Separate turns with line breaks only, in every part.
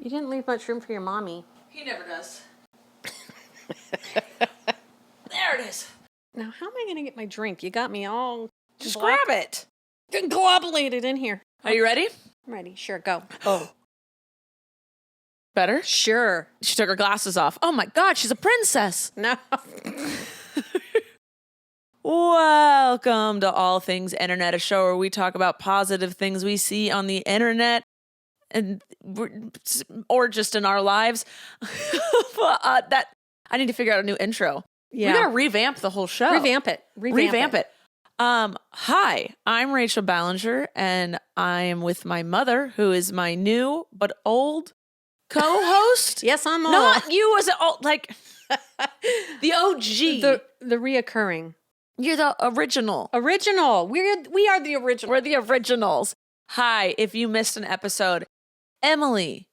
You didn't leave much room for your mommy.
He never does. There it is.
Now, how am I going to get my drink? You got me all...
Just grab it.
Globulated in here.
Are you ready?
I'm ready. Sure, go. Oh.
Better?
Sure.
She took her glasses off. Oh my God, she's a princess.
No.
Welcome to All Things Internet, a show where we talk about positive things we see on the internet and or just in our lives. That I need to figure out a new intro.
Yeah.
We gotta revamp the whole show.
Revamp it.
Hi, I'm Rachel Ballinger, and I am with my mother, who is my new but old co-host.
Yes, I'm old.
Not you as an old, like the OG.
The reoccurring.
You're the original.
Original. We are the original.
We're the originals. Hi, if you missed an episode, Emily,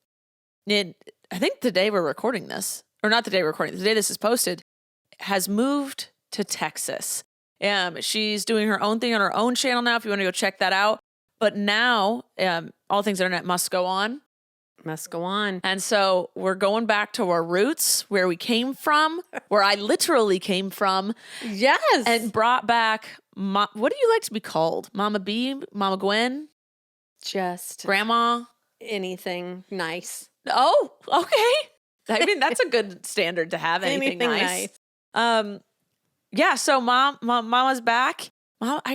I think the day we're recording this, or not the day we're recording, the day this is posted, has moved to Texas. She's doing her own thing on her own channel now, if you want to go check that out. But now, All Things Internet must go on.
Must go on.
And so we're going back to our roots, where we came from, where I literally came from.
Yes.
And brought back, what do you like to be called? Mama B? Mama Gwen?
Just
Grandma?
anything nice.
Oh, okay. I mean, that's a good standard to have. Anything nice. Yeah, so Mama's back. Mom, I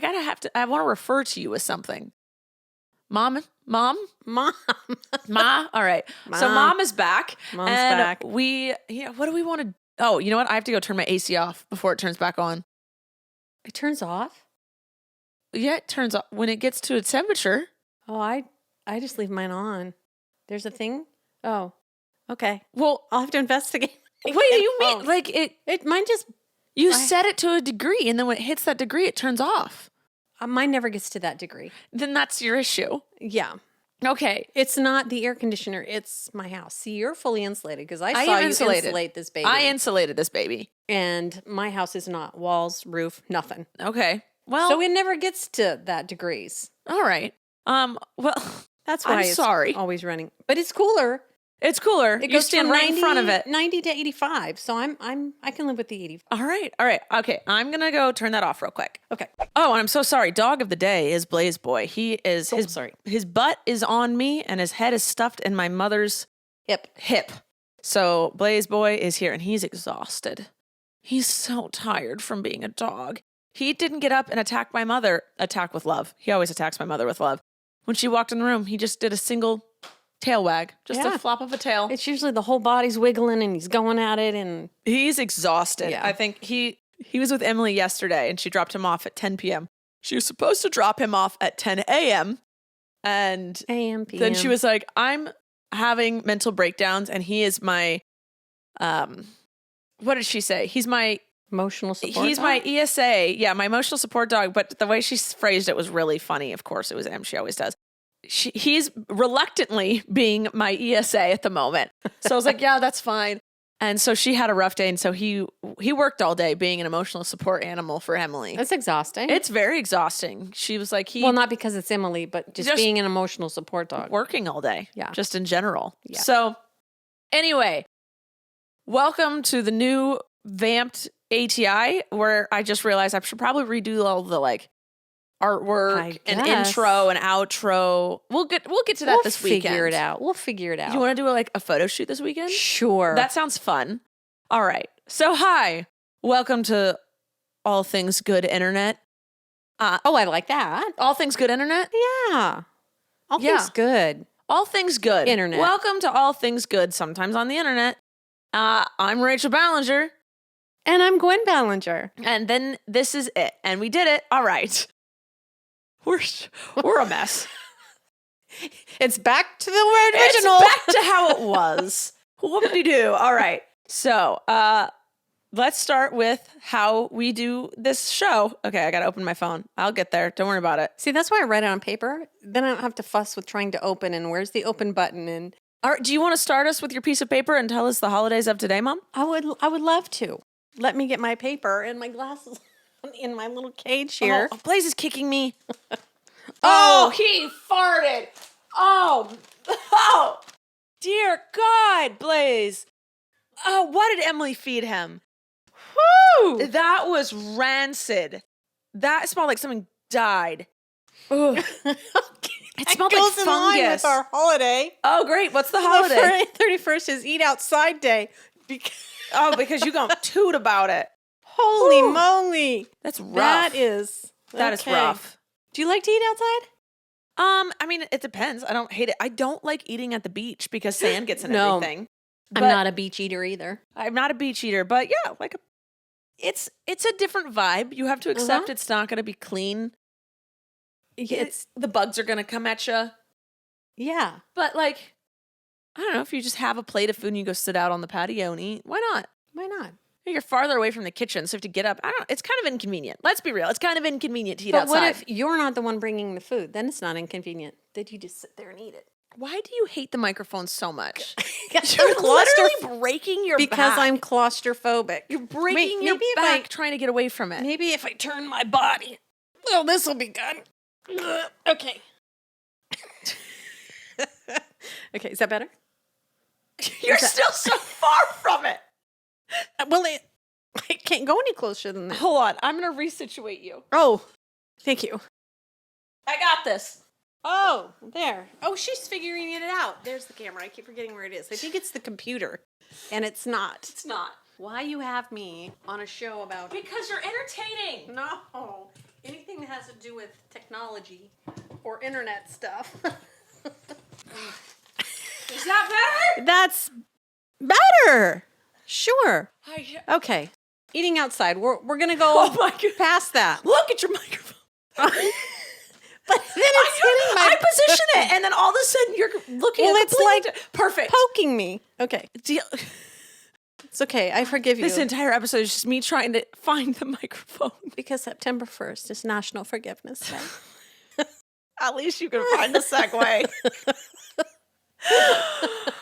want to refer to you as something. Mom.
Ma.
All right.
Mom.
So Mom is back.
Mom's
and
back.
What do we want to? Oh, you know what? I have to go turn my AC off before it turns back on.
It turns off?
Yeah, it turns off when it gets to a temperature.
Oh, I just leave mine on. There's a thing? Oh, okay.
Well,
I'll have to investigate.
what do you mean? Like
Mine just...
You set it to a degree, and then when it hits that degree, it turns off.
Mine never gets to that degree.
Then that's your issue.
Yeah.
Okay.
It's not the air conditioner. It's my house. See, you're fully insulated because I saw you insulate this baby.
I insulated this baby.
And my house is not. Walls, roof, nothing.
Okay. Well.
So it never gets to that degrees.
All right. Well.
That's why it's always running. But it's cooler.
It's cooler.
It
you
goes
stand
from
right in front of it.
90 to 85. So I can live with the 85.
All right. Okay. I'm going to go turn that off real quick.
Okay.
Oh, and I'm so sorry. Dog of the day is Blaze Boy. He is
sorry.
His butt is on me and his head is stuffed in my mother's hip. So Blaze Boy is here and he's exhausted. He's so tired from being a dog. He didn't get up and attack my mother. Attack with love. He always attacks my mother with love. When she walked in the room, he just did a single tail wag, just a flop of a tail.
It's usually the whole body's wiggling and he's going at it and
he's exhausted.
Yeah.
I think he was with Emily yesterday and she dropped him off at 10 p.m. She was supposed to drop him off at 10 a.m. and
a.m. p.m.
Then she was like, I'm having mental breakdowns and he is my what did she say? He's my
emotional support
He's
dog?
my ESA. Yeah, my emotional support dog, but the way she phrased it was really funny. Of course, it was Em. She always does. He's reluctantly being my ESA at the moment. So I was like, yeah, that's fine. And so she had a rough day. And so he worked all day being an emotional support animal for Emily.
That's exhausting.
It's very exhausting. She was like,
well, not because it's Emily, but just being an emotional support dog.
Working all day.
Yeah.
Just in general.
Yeah.
So anyway, welcome to the new vamped ATI, where I just realized I should probably redo all the artwork and intro and outro. We'll get to that this weekend.
We'll figure it out.
You want to do a photo shoot this weekend?
Sure.
That sounds fun. All right. So hi, welcome to All Things Good Internet.
I like that.
All Things Good Internet?
Yeah. All things good.
All Things Good.
Internet.
Welcome to All Things Good, sometimes on the internet. I'm Rachel Ballinger.
And I'm Gwen Ballinger.
And then this is it. And we did it. All right. We're a mess.
It's back to the word original.
It's back to how it was. What did we do? All right. So let's start with how we do this show. Okay, I got to open my phone. I'll get there. Don't worry about it.
See, that's why I write it on paper. Then I don't have to fuss with trying to open and where's the open button. And
all right, do you want to start us with your piece of paper and tell us the holidays of today, Mom?
I would love to. Let me get my paper and my glasses in my little cage here.
Oh, Blaze is kicking me. Oh, he farted. Oh, dear God, Blaze. Oh, what did Emily feed him?
Woo!
That was rancid. That smelled like something died. Ugh. It smelled like
goes in line
fungus.
with our holiday.
Oh, great. What's the holiday?
The 31st is Eat Outside Day.
Because you gonna toot about it.
Holy moly.
That's rough.
That is
rough.
Do you like to eat outside?
I mean, it depends. I don't hate it. I don't like eating at the beach because sand gets in
No.
everything.
I'm not a beach eater either.
I'm not a beach eater, but yeah, it's a different vibe. You have to accept it's not going to be clean. The bugs are going to come at you.
Yeah.
But I don't know, if you just have a plate of food and you go sit out on the patio and eat, why not?
Why not?
You're farther away from the kitchen, so you have to get up. I don't know. It's kind of inconvenient. Let's be real. It's kind of inconvenient to eat
but
outside.
what if you're not the one bringing the food? Then it's not inconvenient. Then you just sit there and eat it.
Why do you hate the microphone so much?
You're
literally breaking your back.
Because I'm claustrophobic.
You're breaking your back trying to get away from it.
Maybe if I turn my body. Well, this will be good. Okay. Okay, is that better?
You're still so far from it.
Well, I can't go any closer than that.
Hold on. I'm going to resituate you.
Oh, thank you.
I got this.
Oh, there. Oh, she's figuring it out. There's the camera. I keep forgetting where it is. I think it's the computer, and it's not.
It's not.
Why you have me on a show about...
Because you're entertaining.
No. Anything that has to do with technology or internet stuff.
Is that better?
That's better. Sure. Okay. Eating outside. We're going to go past that.
Look at your microphone.
But then it's hitting my...
I position it, and then all of a sudden you're looking at
it's like
perfect.
Poking me. Okay. It's okay. I forgive you.
This entire episode is just me trying to find the microphone.
Because September 1st is National Forgiveness Day.
At least you can find the segue.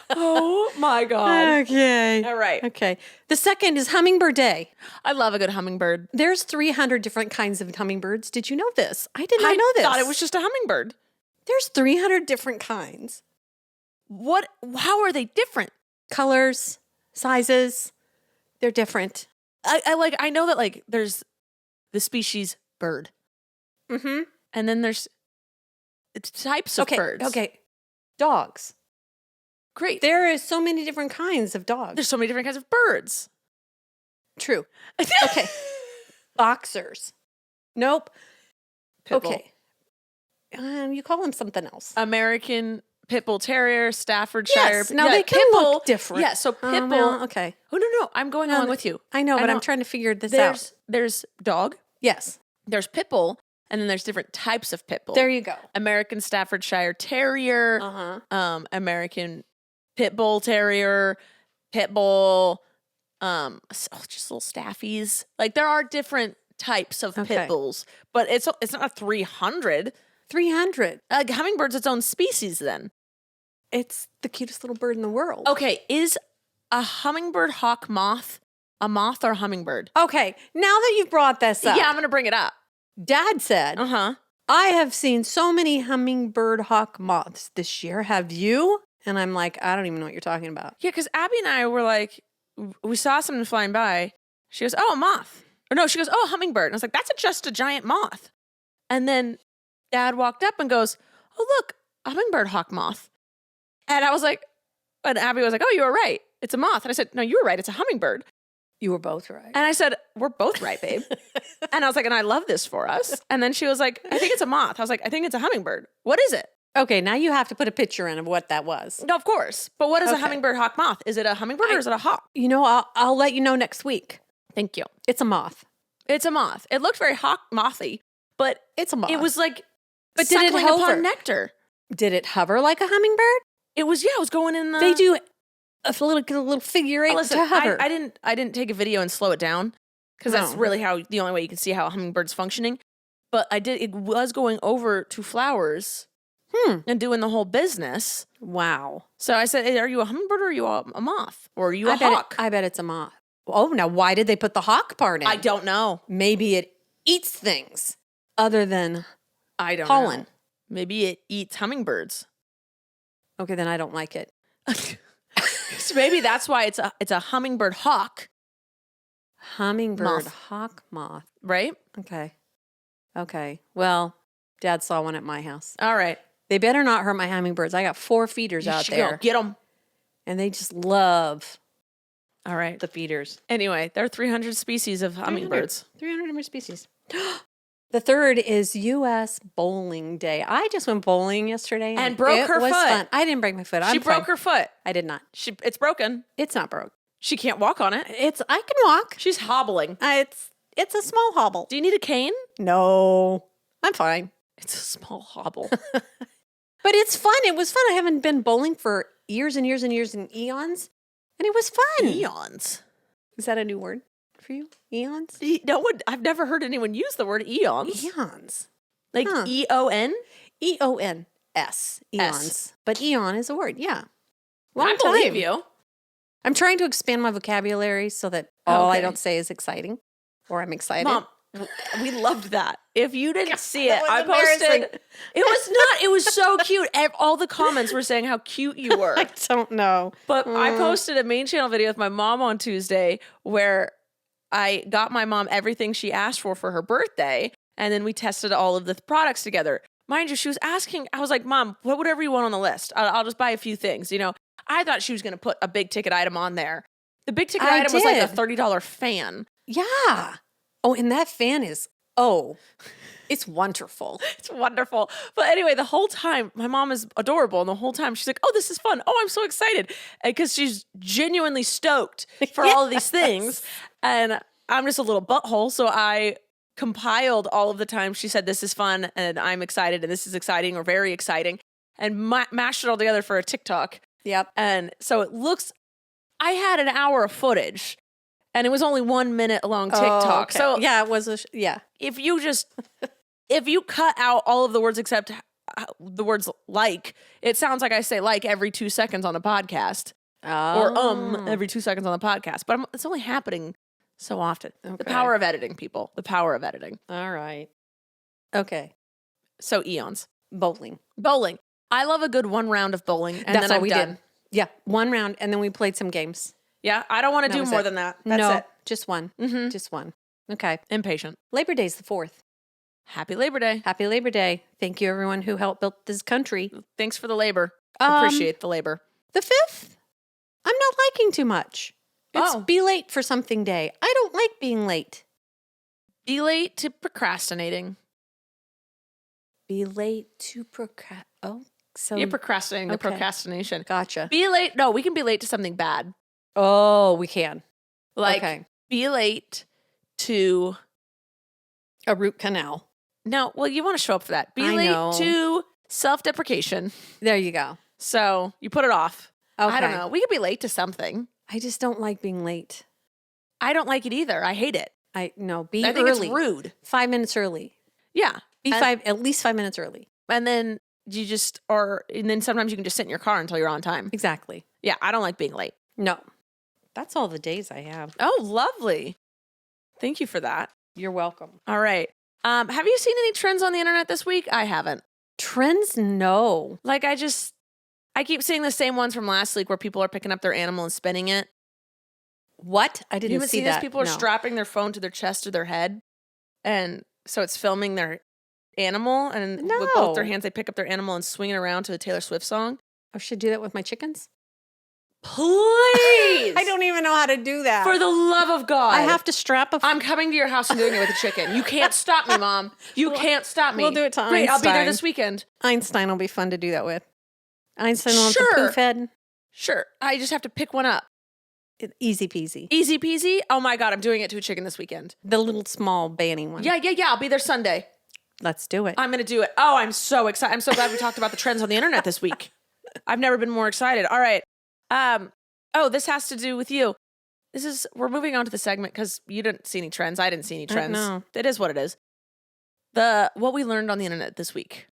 Oh my God.
Okay.
All right.
Okay. The second is Hummingbird Day.
I love a good hummingbird.
There's 300 different kinds of hummingbirds. Did you know this? I did not know this.
I thought it was just a hummingbird.
There's 300 different kinds.
How are they different?
Colors, sizes, they're different.
I know that there's the species bird.
Mm-hmm.
And then there's types of birds.
Okay. Dogs.
Great.
There is so many different kinds of dogs.
There's so many different kinds of birds.
True. Okay. Boxers. Nope.
Pit bull.
Okay. You call them something else.
American Pit Bull Terrier, Staffordshire.
Yes. Now they can look different.
Yeah, so Pit Bull.
Well, okay.
Oh, no. I'm going along with you.
I know, but I'm trying to figure this out.
There's dog.
Yes.
There's Pit Bull. And then there's different types of Pit Bull.
There you go. American
Staffordshire Terrier. American Pit Bull Terrier. Pit Bull. Just little staffies. There are different types of Pit Bulls. But it's not a 300.
300.
Hummingbird's its own species then.
It's the cutest little bird in the world.
Okay, is a hummingbird hawk moth a moth or a hummingbird?
Okay, now that you've brought this up.
Yeah, I'm going to bring it up.
Dad said, I have seen so many hummingbird hawk moths this year. Have you? And I'm like, I don't even know what you're talking about.
Yeah, because Abby and I were like, we saw something flying by. She goes, oh, a moth. Or no, she goes, oh, a hummingbird. And I was like, that's just a giant moth. And then Dad walked up and goes, oh, look, a hummingbird hawk moth. And I was like, and Abby was like, oh, you were right. It's a moth. And I said, no, you were right. It's a hummingbird.
You were both right.
And I said, we're both right, babe. And I was like, and I love this for us. And then she was like, I think it's a moth. I was like, I think it's a hummingbird. What is it?
Okay, now you have to put a picture in of what that was.
No, of course. But what is a hummingbird hawk moth? Is it a hummingbird or is it a hawk?
You know, I'll let you know next week.
Thank you.
It's a moth.
It's a moth. It looked very hawk mothy, but
it's a moth.
It was like
but did it hover?
Upon nectar.
Did it hover like a hummingbird?
It was going in the...
They do a little figure eight to hover.
I didn't take a video and slow it down because that's really the only way you can see how a hummingbird's functioning. But it was going over to flowers and doing the whole business.
Wow.
So I said, hey, are you a hummingbird or are you a moth? Or are you a hawk?
I bet it's a moth. Oh, now why did they put the hawk part in?
I don't know.
Maybe it eats things other than
pollen.
Know.
Maybe it eats hummingbirds.
Okay, then I don't like it.
So maybe that's why it's a hummingbird hawk.
Hummingbird
Moth.
hawk moth.
Right?
Okay. Well, Dad saw one at my house.
All right.
They better not hurt my hummingbirds. I got 4 feeders out there.
Get them.
And they just love
All right.
the feeders.
Anyway, there are 300 species of hummingbirds.
300 more species. The third is U.S. Bowling Day. I just went bowling yesterday.
And broke her foot.
Fun. I didn't break my foot.
She broke her foot.
I did not.
It's broken.
It's not broke.
She can't walk on it.
I can walk.
She's hobbling.
It's a small hobble.
Do you need a cane?
No. I'm fine.
It's a small hobble.
But it's fun. It was fun. I haven't been bowling for years and years and years and eons. And it was fun.
Eons.
Is that a new word for you? Eons?
No one. I've never heard anyone use the word eons.
Eons.
Like
Huh.
E-O-N?
E-O-N-S. Eons. But eon is a word. Yeah. Long
I
time.
believe you.
I'm trying to expand my vocabulary so that all I
Okay.
don't say is exciting or I'm excited.
Mom, we loved that. If you didn't see it,
was
I
embarrassing.
posted. It was not. It was so cute. All the comments were saying how cute you were.
I don't know.
But I posted a main channel video with my mom on Tuesday where I got my mom everything she asked for her birthday. And then we tested all of the products together. Mind you, she was asking, I was like, Mom, put whatever you want on the list. I'll just buy a few things. You know, I thought she was going to put a big ticket item on there. The big ticket item was like a $30 fan.
Yeah. Oh, and that fan is, it's wonderful.
It's wonderful. But anyway, the whole time, my mom is adorable. And the whole time she's like, oh, this is fun. Oh, I'm so excited. Because she's genuinely stoked for all of these things. And I'm just a little butthole. So I compiled all of the time she said, this is fun. And I'm excited. And this is exciting or very exciting. And mashed it all together for a TikTok.
Yep.
And so it looks, I had an hour of footage. And it was only 1 minute long TikTok.
Oh, okay.
So
yeah, it was
if you cut out all of the words except the words like, it sounds like I say like every 2 seconds on a podcast or every 2 seconds on the podcast. But it's only happening so often.
Okay.
The power of editing, people. The power of editing.
All right. Okay.
So eons.
Bowling.
I love a good one round of bowling. And
That's
then
all
I'm
we
done.
did. Yeah. 1 round. And then we played some games.
Yeah. I don't want to do
was
more
it.
than that. That's it.
Just one.
Mm-hmm.
Just one. Okay.
Impatient.
Labor Day's the 4th.
Happy Labor Day.
Happy Labor Day. Thank you, everyone who helped build this country.
Thanks for the labor. Appreciate the labor.
The 5th, I'm not liking too much. It's
Oh.
be late for something day. I don't like being late.
Be late to procrastinating.
Be late to so
You're procrastinating the
okay.
procrastination.
Gotcha.
Be late. No, we can be late to something bad.
Oh, we can.
Like,
Okay.
be late to.
A root canal.
No, well, you want to show up for that. Be
I
late
know.
to self-deprecation.
There you go.
So you put it off.
Okay.
I don't know. We could be late to something.
I just don't like being late.
I don't like it either. I hate it.
Be
I
early.
think it's rude.
5 minutes early.
Yeah.
Be
And-
at least 5 minutes early.
And then and then sometimes you can just sit in your car until you're on time.
Exactly.
Yeah, I don't like being late.
No. That's all the days I have.
Oh, lovely. Thank you for that.
You're welcome.
All right. Have you seen any trends on the internet this week? I haven't.
Trends? No.
Like, I keep seeing the same ones from last week where people are picking up their animal and spinning it.
What? I
You
didn't
haven't
see
seen
that.
this? People are
No.
strapping their phone to their chest or their head. And so it's filming their animal. And with both their
No.
hands, they pick up their animal and swing it around to the Taylor Swift song.
I should do that with my chickens.
Please.
I don't even know how to do that.
For the love of God.
I have to strap a.
I'm coming to your house and doing it with a chicken. You can't stop me, Mom. You can't stop me.
we'll do it to
Great, I'll be there
Einstein.
this weekend.
Einstein will be fun to do that with. Einstein wants a
Sure.
poof head.
Sure. I just have to pick one up.
Easy peasy.
Easy peasy. Oh my God, I'm doing it to a chicken this weekend.
The little small banning one.
Yeah. I'll be there Sunday.
Let's do it.
I'm going to do it. Oh, I'm so excited. I'm so glad we talked about the trends on the internet this week. I've never been more excited. All right. This has to do with you. We're moving on to the segment because you didn't see any trends. I didn't see any trends.
No.
It is what it is. What we learned on the internet this week.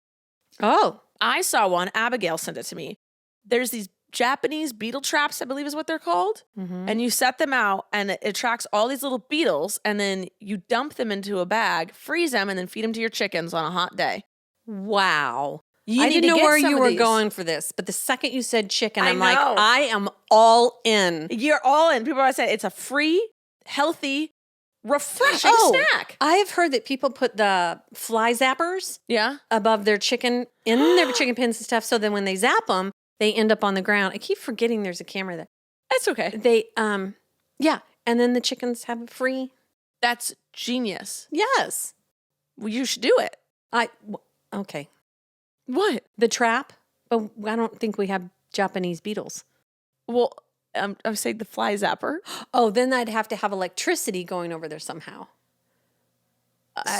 Oh.
I saw one. Abigail sent it to me. There's these Japanese beetle traps, I believe is what they're called.
Mm-hmm.
And you set them out and it attracts all these little beetles and then you dump them into a bag, freeze them, and then feed them to your chickens on a hot day.
Wow.
You
I
need
didn't
to
know
get
where
some
you
of
were
these.
going for this, but the second you said chicken,
I
I'm like,
know.
I am all in.
You're all in. People are saying it's a free, healthy, refreshing snack.
I have heard that people put the fly zappers
Yeah.
above their chicken, in their chicken pins and stuff, so then when they zap them, they end up on the ground. I keep forgetting there's a camera there.
That's okay.
They, yeah, and then the chickens have it free.
That's genius.
Yes.
Well, you should do it.
Okay.
What?
The trap, but I don't think we have Japanese beetles.
Well, I'm saying the fly zapper.
Oh, then I'd have to have electricity going over there somehow.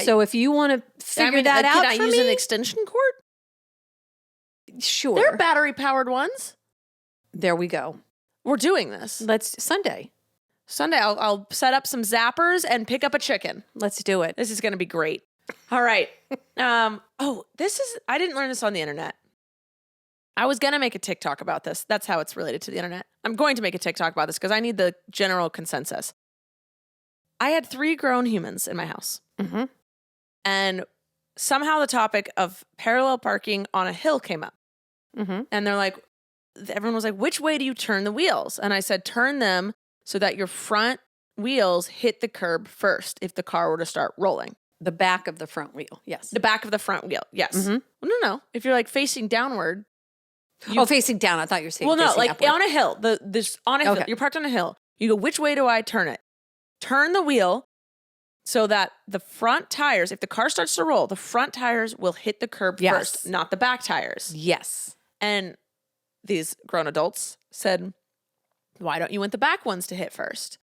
So if you want to figure that out,
can I use an extension cord?
Sure.
They're battery powered ones.
There we go.
We're doing this.
Let's Sunday.
I'll set up some zappers and pick up a chicken.
Let's do it.
This is going to be great. All right. I didn't learn this on the internet. I was going to make a TikTok about this. That's how it's related to the internet. I'm going to make a TikTok about this because I need the general consensus. I had 3 grown humans in my house.
Mm-hmm.
And somehow the topic of parallel parking on a hill came up.
Mm-hmm.
And everyone was like, which way do you turn the wheels? And I said, turn them so that your front wheels hit the curb first if the car were to start rolling.
The back of the front wheel. Yes.
The back of the front wheel. Yes.
Mm-hmm.
Well, no. If you're like facing downward.
Facing down. I thought you were saying
upward. On a hill. Hill.
Okay.
You're parked on a hill. You go, which way do I turn it? Turn the wheel so that the front tires, if the car starts to roll, the front tires will hit the curb first, not the back tires.
Yes.
And these grown adults said, why don't you want the back ones to hit first?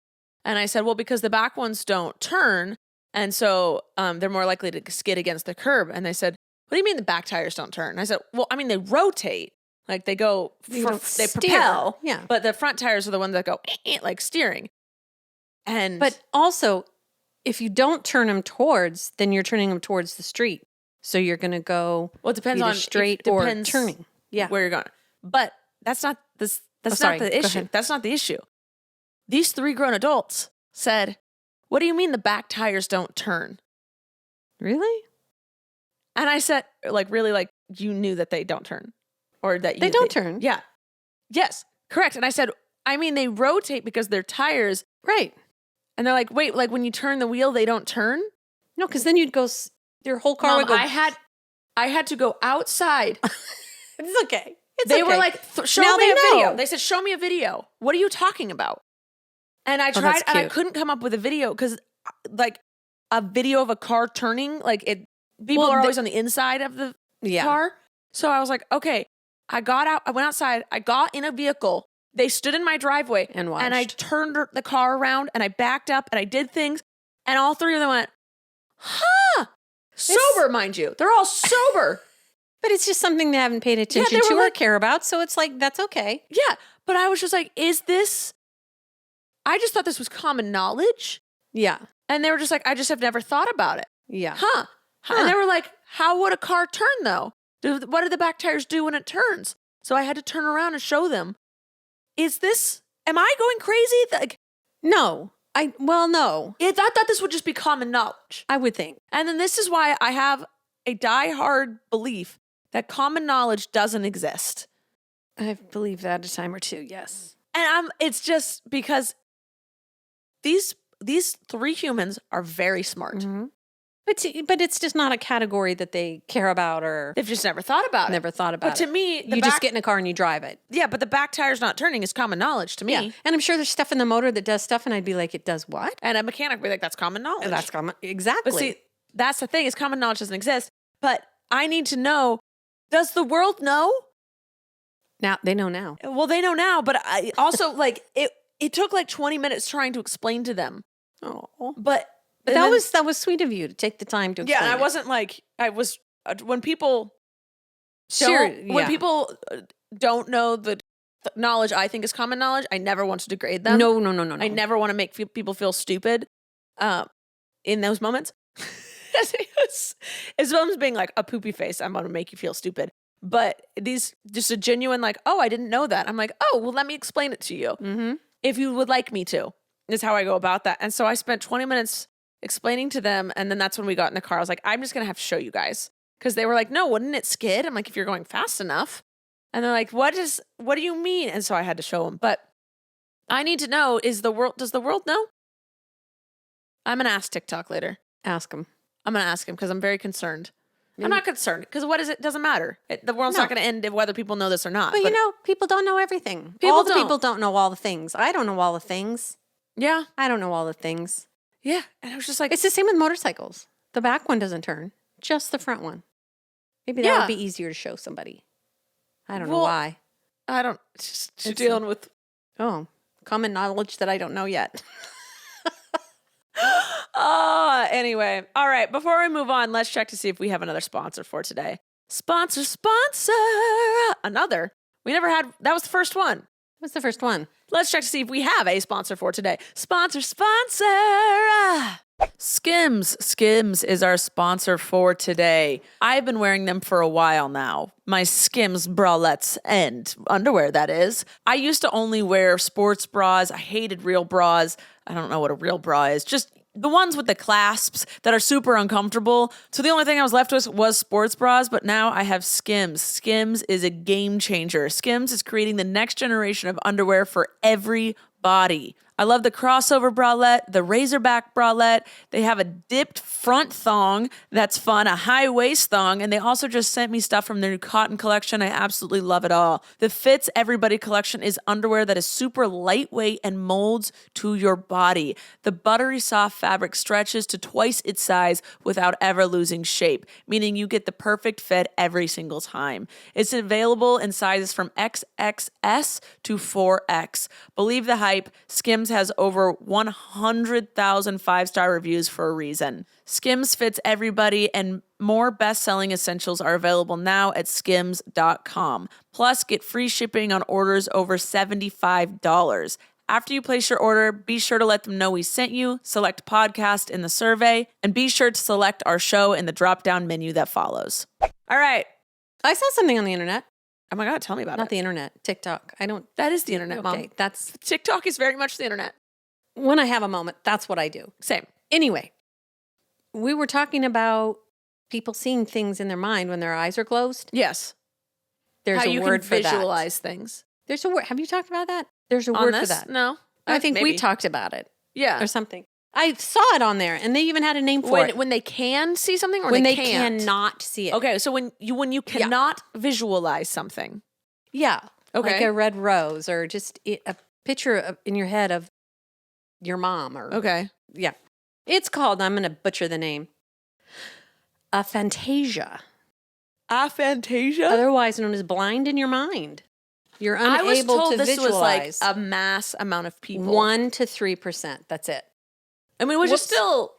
And I said, well, because the back ones don't turn. And so they're more likely to skid against the curb. And they said, what do you mean the back tires don't turn? And I said, well, I mean, they rotate. Like they go, they propel.
Yeah.
But the front tires are the ones that go like steering.
But also, if you don't turn them towards, then you're turning them towards the street. So you're going to go
it depends on
straight or turning. Yeah.
Where you're going. But that's not this. That's not the issue. That's not the issue. These 3 grown adults said, what do you mean the back tires don't turn?
Really?
And I said, you knew that they don't turn. Or that
they don't turn.
Yeah. Yes. Correct. And I said, I mean, they rotate because their tires.
Right.
And they're like, wait, like when you turn the wheel, they don't turn?
No, because then you'd go, your whole car would go.
I had to go outside.
It's okay.
They were like, show me a video. They said, show me a video. What are you talking about? And I tried, and I couldn't come up with a video because, like, a video of a car turning, people are always on the inside of the car. So I was like, okay, I went outside, I got in a vehicle. They stood in my driveway
and watched.
And I turned the car around and I backed up and I did things. And all 3 of them went, sober, mind you. They're all sober.
But it's just something they haven't paid attention to or care about. So it's like, that's okay.
Yeah. But I was just like, I just thought this was common knowledge.
Yeah.
And they were just like, I just have never thought about it.
Yeah.
And they were like, how would a car turn though? What do the back tires do when it turns? So I had to turn around and show them. Am I going crazy? Like,
no. No.
I thought this would just be common knowledge.
I would think.
And then this is why I have a diehard belief that common knowledge doesn't exist.
I've believed that a time or two, yes.
And it's just because these 3 humans are very smart.
Mm-hmm. But it's just not a category that they care about or
they've just never thought about it. But to me,
you just get in a car and you drive it.
Yeah, but the back tire's not turning is common knowledge to me.
Yeah. And I'm sure there's stuff in the motor that does stuff, and I'd be like, it does what?
And a mechanic would be like, that's common knowledge.
And that's common, exactly.
But see, that's the thing is common knowledge doesn't exist. But I need to know, does the world know?
Now they know now.
Well, they know now, but I also it took like 20 minutes trying to explain to them.
Oh,
but
that was sweet of you to take the time to explain.
Yeah, and I wasn't like I was when people when people don't know the knowledge I think is common knowledge, I never want to degrade them.
No.
I never want to make people feel stupid in those moments. As well as being like a poopy face, I'm going to make you feel stupid. But just a genuine like, oh, I didn't know that. I'm like, oh, well, let me explain it to you.
Mm-hmm.
If you would like me to, is how I go about that. And so I spent 20 minutes explaining to them. And then that's when we got in the car. I was like, I'm just going to have to show you guys. Because they were like, no, wouldn't it skid? I'm like, if you're going fast enough. And they're like, what do you mean? And so I had to show them. But I need to know, does the world know? I'm going to ask TikTok later.
Ask them.
I'm going to ask him because I'm very concerned. I'm not concerned because what is it? Doesn't matter. The world's not going to end whether people know this or not.
But people don't know everything. People don't know all the things. I don't know all the things.
Yeah.
I don't know all the things.
Yeah. And I was just like.
It's the same with motorcycles. The back one doesn't turn, just the front one. Maybe that would be easier to show somebody. I don't know why.
I don't. Just dealing with.
Oh, common knowledge that I don't know yet.
Anyway. All right. Before we move on, let's check to see if we have another sponsor for today. Sponsor. Another. We never had. That was the first one.
What's the first one?
Let's check to see if we have a sponsor for today. Sponsor. Skims. Skims is our sponsor for today. I've been wearing them for a while now. My Skims bralettes and underwear, that is. I used to only wear sports bras. I hated real bras. I don't know what a real bra is. Just the ones with the clasps that are super uncomfortable. So the only thing I was left with was sports bras, but now I have Skims. Skims is a game changer. Skims is creating the next generation of underwear for every body. I love the crossover bralette, the razorback bralette. They have a dipped front thong that's fun, a high waist thong, and they also just sent me stuff from their new cotton collection. I absolutely love it all. The Fits Everybody collection is underwear that is super lightweight and molds to your body. The buttery soft fabric stretches to twice its size without ever losing shape, meaning you get the perfect fit every single time. It's available in sizes from XXS to 4X. Believe the hype, Skims has over 100,000 5-star reviews for a reason. Skims fits everybody, and more best-selling essentials are available now at skims.com. Plus, get free shipping on orders over $75. After you place your order, be sure to let them know we sent you, select podcast in the survey, and be sure to select our show in the drop-down menu that follows. All right.
I saw something on the internet.
Oh my God, tell me about it.
Not the internet, TikTok.
That is the internet, Mom.
Okay,
TikTok is very much the internet.
When I have a moment, that's what I do.
Same.
Anyway, we were talking about people seeing things in their mind when their eyes are closed.
Yes.
There's
How
a
you
word
can
for that.
visualize things.
There's a word. Have you talked about that? There's a
On
word
this?
for that.
No.
I think
maybe.
we talked about it.
Yeah.
Or something. I saw it on there, and they even had a name for it.
When they can see something, or
when they
can't?
cannot see it.
Okay, so when you cannot visualize something.
Yeah.
Okay.
Like a red rose, or just a picture in your head of your mom. Or
Okay.
Yeah. It's called, I'm going to butcher the name, aphantasia.
Aphantasia?
Otherwise known as blind in your mind. You're unable
I was told
to
this
visualize.
was like a mass amount of people.
1 to 3%. That's it.
I mean, which is still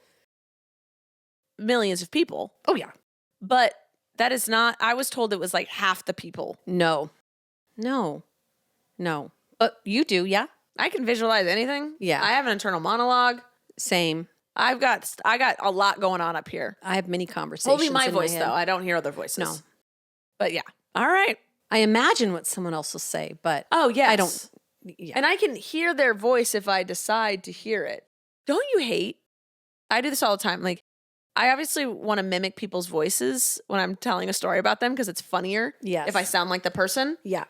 millions of people.
Oh, yeah.
But that is not, I was told it was like half the people.
No. But you do, yeah?
I can visualize anything.
Yeah.
I have an internal monologue.
Same.
I got a lot going on up here.
I have many conversations.
Only my
in
voice,
head.
though. I don't hear other voices.
No.
But yeah. All right.
I imagine what someone else will say, but
oh, yes.
I don't. Yeah.
And I can hear their voice if I decide to hear it. Don't you hate? I do this all the time. Like, I obviously want to mimic people's voices when I'm telling a story about them because it's funnier
Yes.
if I sound like the person.
Yeah.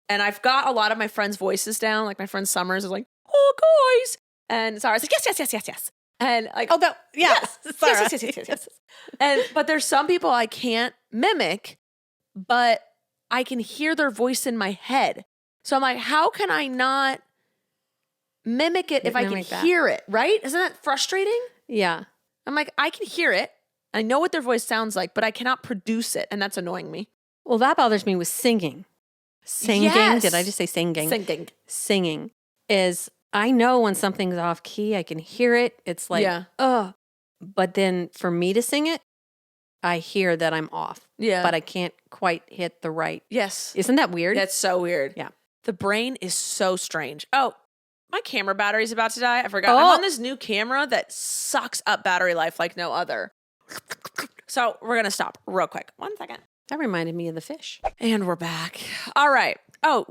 And I've got a lot of my friends' voices down. Like my friend Summers is like, oh, guys. And Sarah's like, yes. And like,
Oh, that, yeah.
yes,
Sarah.
yes. But there's some people I can't mimic, but I can hear their voice in my head. So I'm like, how can I not mimic it if I can hear it, right? Isn't that frustrating?
Yeah.
I'm like, I can hear it. I know what their voice sounds like, but I cannot produce it. And that's annoying me.
Well, that bothers me with singing. Singing.
Yes.
Did I just say singing?
Singing.
Singing is, I know when something's off key, I can hear it. It's like, but then for me to sing it, I hear that I'm off.
Yeah.
But I can't quite hit the right.
Yes.
Isn't that weird?
That's so weird.
Yeah.
The brain is so strange. Oh, my camera battery's about to die. I forgot. I'm on this new camera that sucks up battery life like no other. So we're going to stop real quick. 1 second.
That reminded me of the fish.
And we're back. All right. Oh,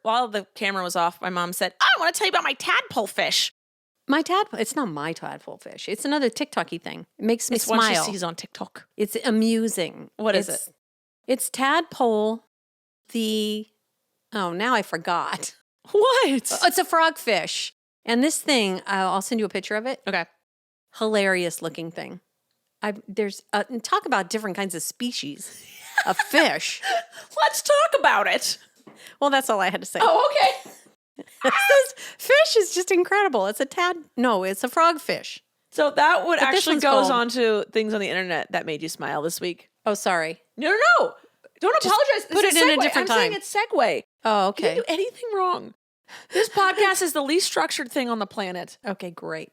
while the camera was off, my mom said, I want to tell you about my tadpole fish.
My tadpole, it's not my tadpole fish. It's another TikTok-y thing. It makes me
it's
smile.
One she sees on TikTok.
It's amusing.
What is it?
It's Tadpole, now I forgot.
What?
It's a frogfish. And this thing, I'll send you a picture of it.
Okay.
Hilarious looking thing. Talk about different kinds of species of fish.
Let's talk about it.
Well, that's all I had to say.
Oh, okay.
This fish is just incredible. It's it's a frogfish.
So that would actually goes
called...
on to things on the internet that made you smile this week.
Oh, sorry.
No. Don't apologize.
Put it in a different time.
I'm saying it's segue.
Oh, okay.
You didn't do anything wrong. This podcast is the least structured thing on the planet.
Okay, great.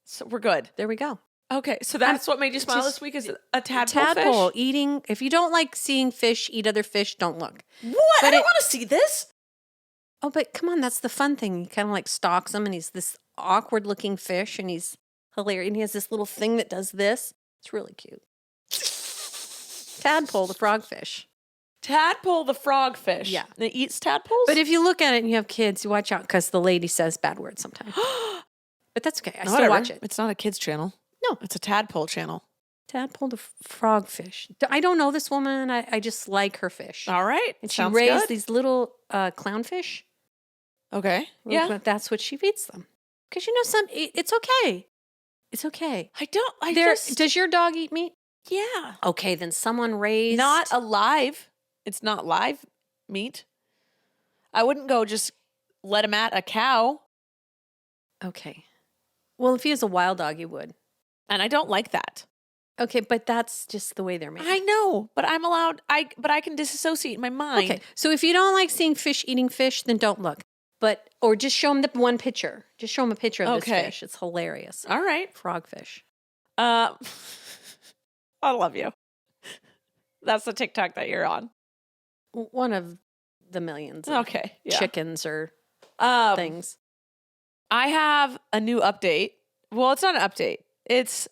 So we're good.
There we go.
Okay, so that's what made you smile this week is a
tadpole
fish?
eating. If you don't like seeing fish eat other fish, don't look.
What? But I don't want to see this.
Oh, but come on, that's the fun thing. He kind of like stalks him, and he's this awkward looking fish, and he's hilarious. And he has this little thing that does this. It's really cute. Tadpole, the frogfish.
Tadpole, the frogfish.
Yeah.
And it eats tadpoles?
But if you look at it and you have kids, you watch out because the lady says bad words sometimes. But that's okay. I still watch it.
It's not a kid's channel.
No.
It's a tadpole channel.
Tadpole, the frogfish. I don't know this woman. I just like her fish.
All right.
And she raised these little clownfish.
Okay. Yeah.
But that's what she feeds them. Because it's okay. It's okay. Does your dog eat meat?
Yeah.
Okay, then someone raised...
Not alive. It's not live meat. I wouldn't go just let him at a cow.
Okay. Well, if he was a wild dog, he would.
And I don't like that.
Okay, but that's just the way they're made.
I know, but I'm allowed... But I can disassociate my mind.
Okay, so if you don't like seeing fish eating fish, then don't look. Or just show him the one picture. Just show him a picture of this fish. It's hilarious.
All right.
Frogfish.
I love you. That's the TikTok that you're on.
One of the millions of chickens or things.
I have a new update. Well, it's not an update. It's,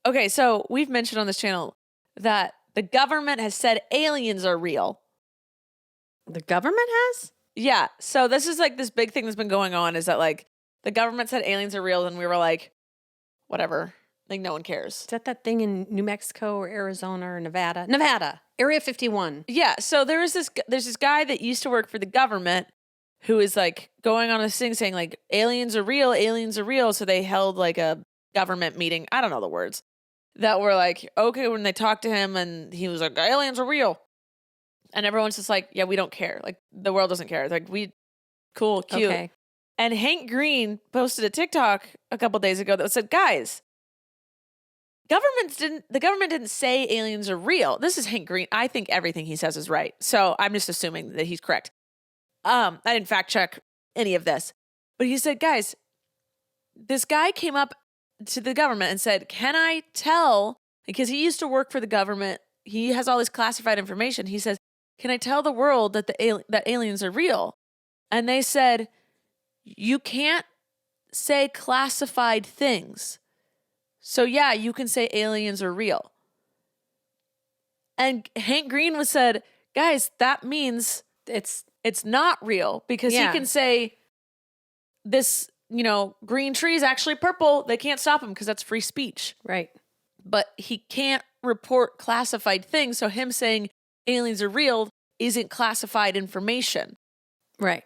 okay, so we've mentioned on this channel that the government has said aliens are real.
The government has?
Yeah. So this is like this big thing that's been going on is that like the government said aliens are real and we were like, whatever. Like no one cares.
Is that thing in New Mexico or Arizona or Nevada? Nevada, Area 51.
Yeah. So there's this guy that used to work for the government who is like going on this thing saying like aliens are real, aliens are real. So they held like a government meeting. I don't know the words that were like, okay, when they talked to him and he was like, aliens are real. And everyone's just like, yeah, we don't care. Like the world doesn't care. It's like cool, cute.
Okay.
And Hank Green posted a TikTok a couple days ago that said, guys, the government didn't say aliens are real. This is Hank Green. I think everything he says is right. So I'm just assuming that he's correct. I didn't fact check any of this. But he said, guys, this guy came up to the government and said, can I tell, because he used to work for the government, he has all this classified information. He says, can I tell the world that that aliens are real? And they said, you can't say classified things. So yeah, you can say aliens are real. And Hank Green said, guys, that means it's not real because he can say this, green tree is actually purple. They can't stop him because that's free speech.
Right.
But he can't report classified things. So him saying aliens are real isn't classified information.
Right.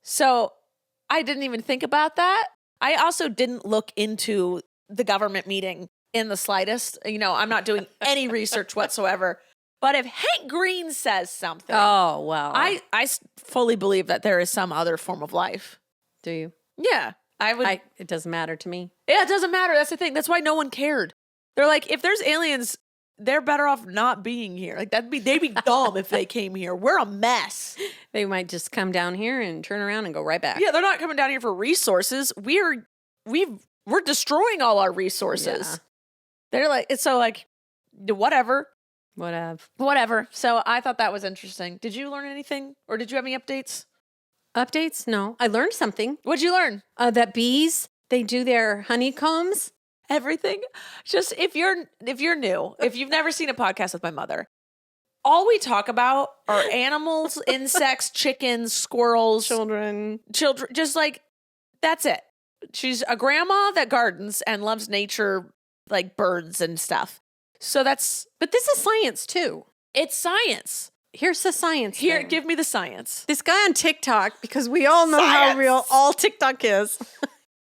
So I didn't even think about that. I also didn't look into the government meeting in the slightest. I'm not doing any research whatsoever. But if Hank Green says something,
oh, well.
I fully believe that there is some other form of life.
Do you?
Yeah.
It doesn't matter to me.
Yeah, it doesn't matter. That's the thing. That's why no one cared. They're like, if there's aliens, they're better off not being here. Like they'd be dumb if they came here. We're a mess.
They might just come down here and turn around and go right back.
Yeah, they're not coming down here for resources. We're destroying all our resources. Yeah. They're like, it's so like, whatever. Whatever. So I thought that was interesting. Did you learn anything, or did you have any updates?
Updates? No, I learned something.
What'd you learn?
That bees, they do their honeycombs.
Everything. Just if you're new, if you've never seen a podcast with my mother, all we talk about are animals, insects, chickens, squirrels,
children.
Just like, that's it. She's a grandma that gardens and loves nature, like birds and stuff. So
But this is science too.
It's science.
Here's the science.
Here,
thing.
give me the science.
This guy on TikTok, because we all know how real all TikTok is.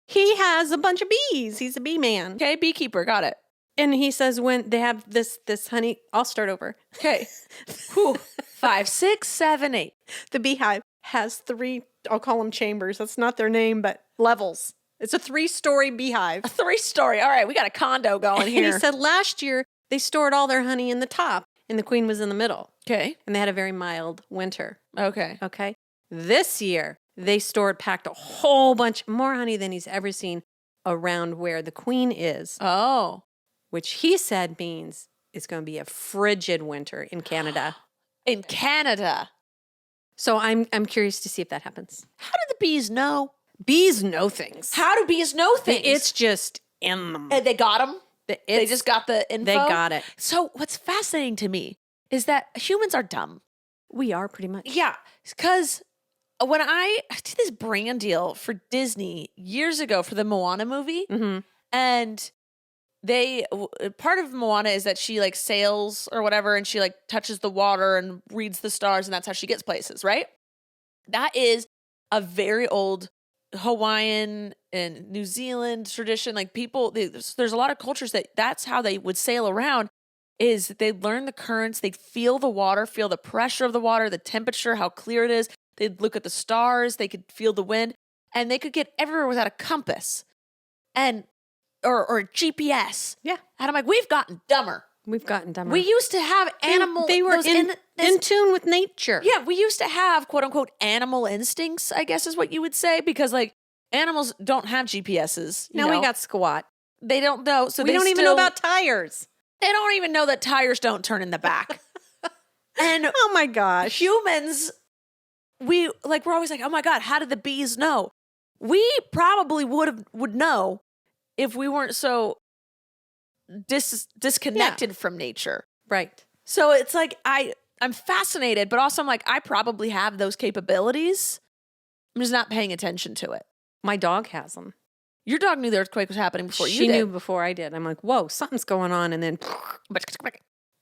He has a bunch of bees. He's a bee man.
Okay, beekeeper, got it.
And he says when they have this honey, I'll start over.
Okay. 5, 6, 7, 8.
The beehive has 3, I'll call them chambers. That's not their name, but levels. It's a 3-story beehive.
A 3-story. All right, we got a condo going here.
And he said last year they stored all their honey in the top and the queen was in the middle.
Okay.
And they had a very mild winter.
Okay.
Okay. This year they packed a whole bunch more honey than he's ever seen around where the queen is.
Oh.
Which he said means it's going to be a frigid winter in Canada.
In Canada.
So I'm curious to see if that happens.
How do the bees know?
Bees know things.
How do bees know things?
It's just in them.
And they got them? They just got the info?
They got it.
So what's fascinating to me is that humans are dumb.
We are pretty much.
Yeah, because when I did this brand deal for Disney years ago for the Moana movie, and part of Moana is that she like sails or whatever, and she like touches the water and reads the stars, and that's how she gets places, right? That is a very old Hawaiian and New Zealand tradition. Like people, there's a lot of cultures that's how they would sail around. Is they'd learn the currents, they'd feel the water, feel the pressure of the water, the temperature, how clear it is. They'd look at the stars, they could feel the wind, and they could get everywhere without a compass and or a GPS.
Yeah.
And I'm like, we've gotten dumber.
We've gotten dumber.
We used to have animal.
They were in tune with nature.
Yeah, we used to have quote unquote animal instincts, I guess is what you would say, because like animals don't have GPSs.
Now we got squat.
They don't know. So
we don't even know about tires.
They don't even know that tires don't turn in the back. And
oh my gosh,
humans, we're always like, oh my God, how did the bees know? We probably would know if we weren't so disconnected from nature.
Right.
So it's like I'm fascinated, but also I'm like, I probably have those capabilities. I'm just not paying attention to it.
My dog has them.
Your dog knew the earthquake was happening before you did.
She knew before I did. I'm like, whoa, something's going on. And then,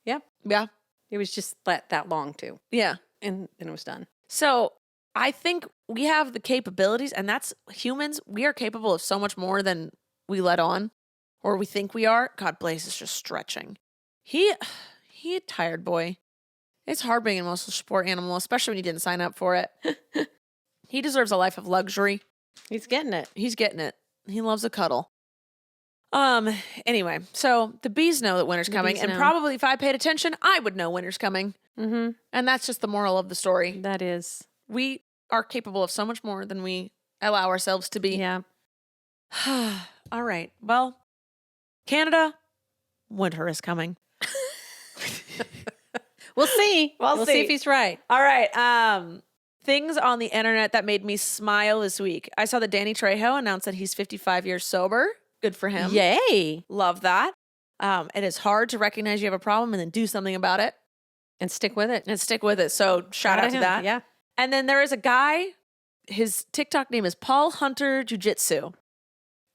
yeah.
Yeah.
It was just that long too.
Yeah.
And then it was done.
So I think we have the capabilities, and that's humans. We are capable of so much more than we let on or we think we are. God, Blaze is just stretching. He a tired boy. It's hard being a muscle sport animal, especially when you didn't sign up for it. He deserves a life of luxury.
He's getting it.
He's getting it. He loves a cuddle. Anyway, so the bees know that winter's coming, and probably if I paid attention, I would know winter's coming. Mm-hmm. And that's just the moral of the story.
That is.
We are capable of so much more than we allow ourselves to be.
Yeah.
All right. Well, Canada, winter is coming.
We'll see. We'll see if he's right.
All right. Things on the internet that made me smile this week. I saw that Danny Trejo announced that he's 55 years sober. Good for him.
Yay.
Love that. It is hard to recognize you have a problem and then do something about it.
And stick with it.
So shout out to that.
Yeah.
And then there is a guy, his TikTok name is Paul Hunter Jiu-Jitsu.